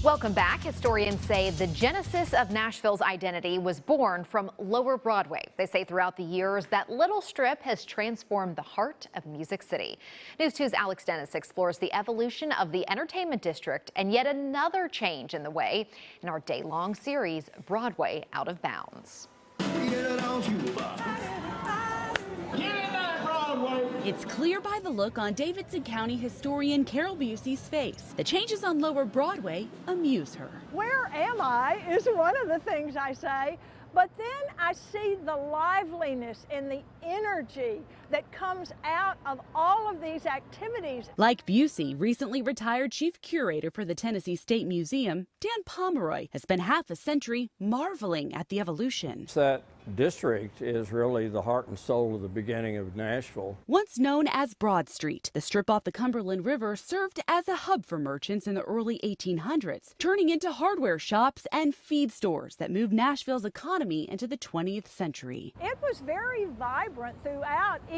Welcome back. Historians say the genesis of Nashville's identity was born from Lower Broadway. They say throughout the years that little strip has transformed the heart of Music City. News 2's Alex Dennis explores the evolution of the entertainment district and yet another change in the way in our day-long series, Broadway Out of Bounds. It's clear by the look on Davidson County historian Carol Busey's face. The changes on Lower Broadway amuse her. Where am I is one of the things I say, but then I see the liveliness and the energy that comes out of all of these activities. Like Busey, recently retired chief curator for the Tennessee State Museum, Dan Pomeroy, has spent half a century marveling at the evolution. That district is really the heart and soul of the beginning of Nashville. Once known as Broad Street, the strip off the Cumberland River served as a hub for merchants in the early 1800s, turning into hardware shops and feed stores that moved Nashville's economy into the 20th century. It was very vibrant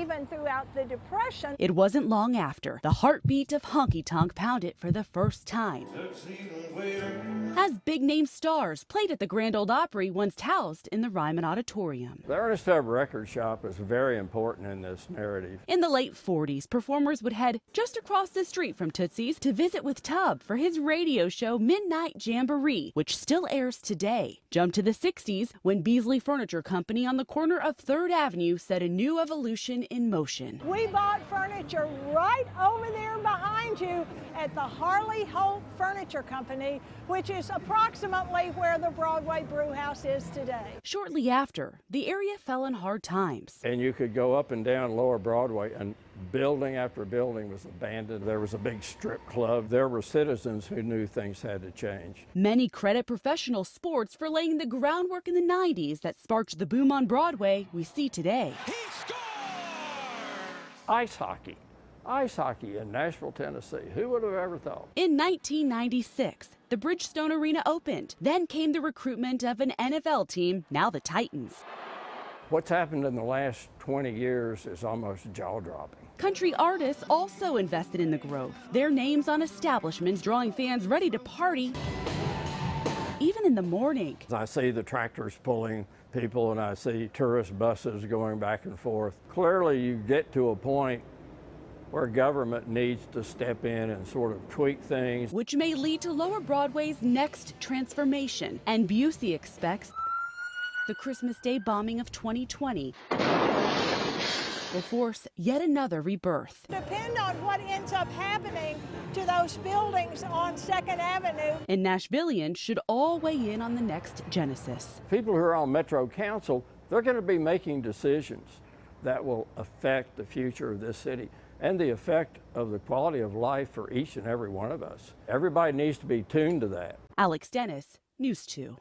even throughout the Depression. It wasn't long after the heartbeat of honky-tonk pounded for the first time, as big-name stars played at the Grand Ole Opry once housed in the Ryman Auditorium. The Ernest Tubb Record Shop is very important in this narrative. In the late 40s, performers would head just across the street from Tootsie's to visit with Tubb for his radio show Midnight Jamboree, which still airs today. Jump to the 60s when Beasley Furniture Company on the corner of 3rd Avenue set a new evolution in motion. We bought furniture right over there behind you at the Harley Holt Furniture Company, which is approximately where the Broadway Brewhouse is today. Shortly after, the area fell in hard times. And you could go up and down Lower Broadway and building after building was abandoned. There was a big strip club. There were citizens who knew things had to change. Many credit professional sports for laying the groundwork in the 90s that sparked the boom on Broadway we see today. He scores! Ice hockey in Nashville, Tennessee. Who would have ever thought? In 1996, the Bridgestone Arena opened. Then came the recruitment of an NFL team, now the Titans. What's happened in the last 20 years is almost jaw-dropping. Country artists also invested in the growth. Their names on establishments drawing fans ready to party, even in the morning. I see the tractors pulling people and I see tourist buses going back and forth. Clearly you get to a point where government needs to step in and sort of tweak things, which may lead to Lower Broadway's next transformation. And Busey expects the Christmas Day bombing of 2020 will force yet another rebirth. Depend on what ends up happening to those buildings on 2nd Avenue. And Nashvillians should all weigh in on the next genesis. People who are on Metro Council, they're going to be making decisions that will affect the future of this city and the effect of the quality of life for each and every one of us. Everybody needs to be tuned to that. Alex Dennis, News 2.